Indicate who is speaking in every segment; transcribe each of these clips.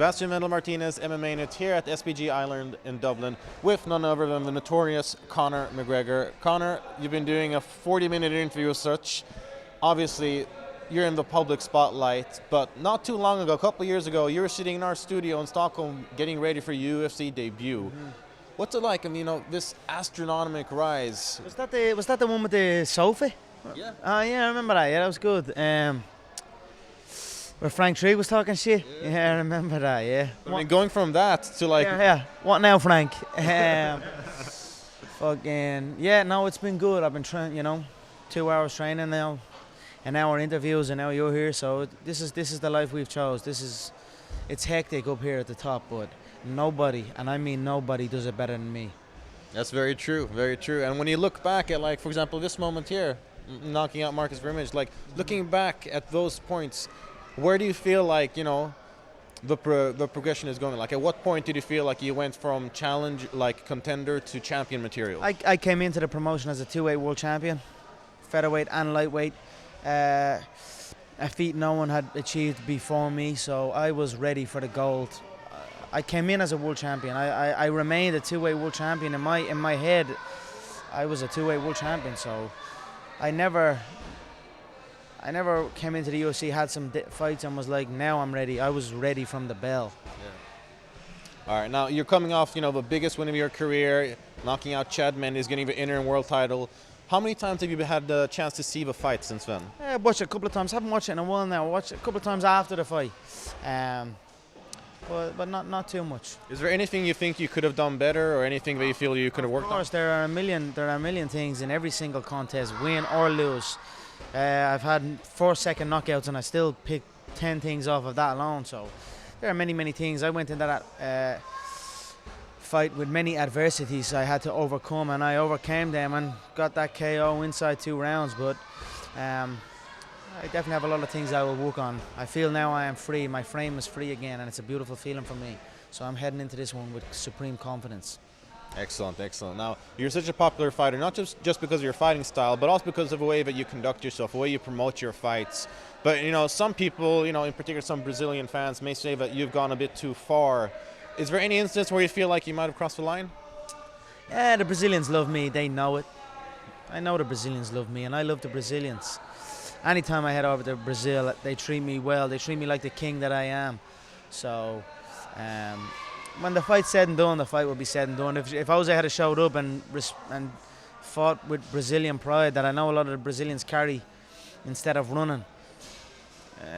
Speaker 1: Sebastian Martinez, MMAnytt, here at SBG Island in Dublin with none other than the notorious Conor McGregor. Conor, you've been doing a 40-minute interview as such. Obviously, you're in the public spotlight, but not too long ago, a couple of years ago, you were sitting in our studio in Stockholm getting ready for your UFC debut. What's it like, this astronomical rise?
Speaker 2: Was that the one with the sofa?
Speaker 1: Yeah.
Speaker 2: Yeah, I remember that. Yeah, that was good. Where Frank Tree was talking shit. Yeah, I remember that. Yeah.
Speaker 1: Going from that to like.
Speaker 2: Yeah. What now, Frank? Fucking yeah. No, it's been good. I've been training. 2 hours training now, an hour interviews, and now you're here. So this is the life we've chose. It's hectic up here at the top, but nobody, and I mean nobody, does it better than me.
Speaker 1: That's very true, very true. And when you look back at, like, for example, this moment here, knocking out Marcus Vermage, like, looking back at those points, where do you feel like, the progression is going? Like, at what point did you feel like you went from challenge, like, contender to champion material?
Speaker 2: I came into the promotion as a two-weight world champion, featherweight and lightweight. A feat no one had achieved before me, so I was ready for the gold. I came in as a world champion. I remained a two-weight world champion. In my head, I was a two-weight world champion. So I never came into the UFC, had some fights, and was like, now I'm ready. I was ready from the bell.
Speaker 1: Yeah. All right, now you're coming off, the biggest win of your career, knocking out Chad Mendes, getting the interim world title. How many times have you had the chance to see the fight since then?
Speaker 2: I watched it a couple of times. Haven't watched it in a while now. I watched it a couple of times after the fight. But not too much.
Speaker 1: Is there anything you think you could have done better, or anything that you feel you could have worked on?
Speaker 2: Of course, there are a million things in every single contest, win or lose. I've had 4-second knockouts, and I still pick 10 things off of that alone. So there are many things. I went into that fight with many adversities I had to overcome, and I overcame them and got that KO inside 2 rounds. But I definitely have a lot of things I will work on. I feel now I am free. My frame is free again, and it's a beautiful feeling for me. So I'm heading into this one with supreme confidence.
Speaker 1: Excellent, excellent. Now, you're such a popular fighter, not just because of your fighting style, but also because of the way that you conduct yourself, the way you promote your fights. But, some people, in particular some Brazilian fans, may say that you've gone a bit too far. Is there any instance where you feel like you might have crossed the line?
Speaker 2: Yeah, the Brazilians love me. They know it. I know the Brazilians love me, and I love the Brazilians. Anytime I head over to Brazil, they treat me well. They treat me like the king that I am. So when the fight's said and done, the fight will be said and done. If Jose had showed up and fought with Brazilian pride that I know a lot of the Brazilians carry instead of running,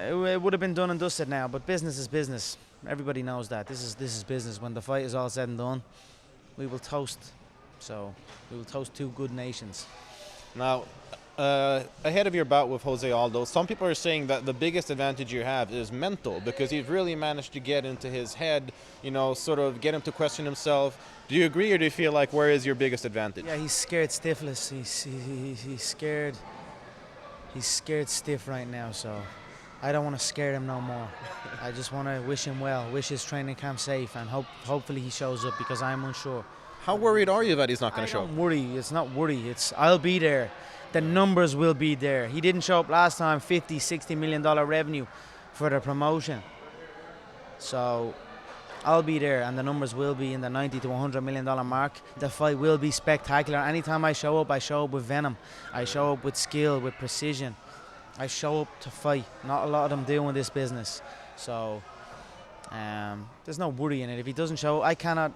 Speaker 2: it would have been done and dusted now. But business is business. Everybody knows that. This is business. When the fight is all said and done, we will toast. So we will toast 2 good nations.
Speaker 1: Now, ahead of your bout with Jose Aldo, some people are saying that the biggest advantage you have is mental, because you've really managed to get into his head, sort of get him to question himself. Do you agree, or do you feel like where is your biggest advantage?
Speaker 2: Yeah, he's scared stiffless. He's scared. He's scared stiff right now, so I don't want to scare him no more. I just want to wish him well, wish his training camp safe, and hopefully he shows up, because I'm unsure.
Speaker 1: How worried are you that he's not going to show up?
Speaker 2: Don't worry. It's not worry. I'll be there. The numbers will be there. He didn't show up last time, $50-60 million revenue for the promotion. So I'll be there, and the numbers will be in the $90 to $100 million mark. The fight will be spectacular. Anytime I show up with venom. I show up with skill, with precision. I show up to fight. Not a lot of them do in this business. So there's no worry in it. If he doesn't show up, I cannot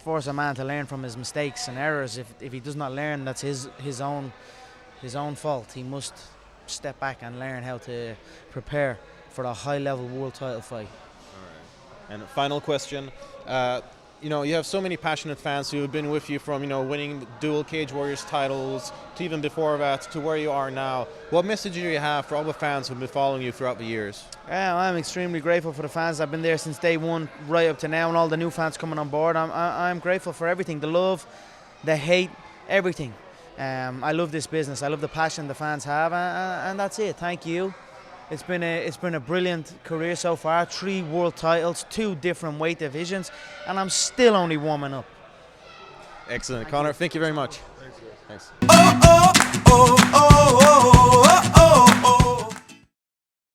Speaker 2: force a man to learn from his mistakes and errors. If he does not learn, that's his own fault. He must step back and learn how to prepare for a high-level world title fight.
Speaker 1: All right. And a final question. You have so many passionate fans who have been with you from, winning dual Cage Warriors titles to even before that to where you are now. What message do you have for all the fans who've been following you throughout the years?
Speaker 2: I'm extremely grateful for the fans. I've been there since day one, right up to now, and all the new fans coming on board. I'm grateful for everything, the love, the hate, everything. I love this business. I love the passion the fans have, and that's it. Thank you. It's been a brilliant career so far. 3 world titles, 2 different weight divisions, and I'm still only warming up.
Speaker 1: Excellent, Conor. Thank you very much.
Speaker 2: Thanks.
Speaker 1: Thanks.
Speaker 3: Oh, oh, oh, oh, oh, oh.